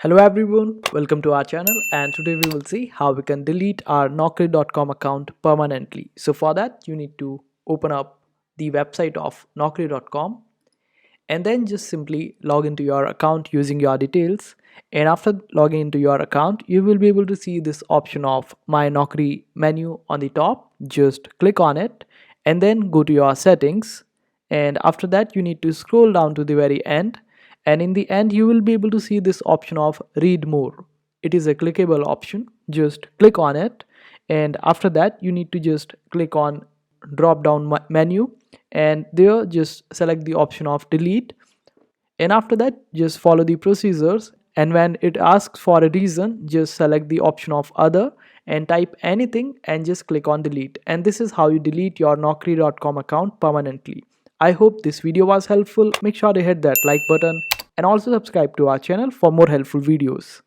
Hello everyone, welcome to our channel, and today we will see how we can delete our Naukri.com account permanently. So for that you need to open up the website of Naukri.com and then just simply log into your account using your details. And after logging into your account, you will be able to see this option of My Naukri menu on the top. Just click on it and then go to your settings, and after that you need to scroll down to the very end, and in the end you will be able to see this option of Read More. It is a clickable option. Just click on it, and after that you need to just click on drop down menu, and there just select the option of Delete, and after that just follow the procedures, and when it asks for a reason just select the option of Other and type anything and just click on Delete. And this is how you delete your Naukri.com account permanently. I hope this video was helpful. Make sure to hit that like button and also subscribe to our channel for more helpful videos.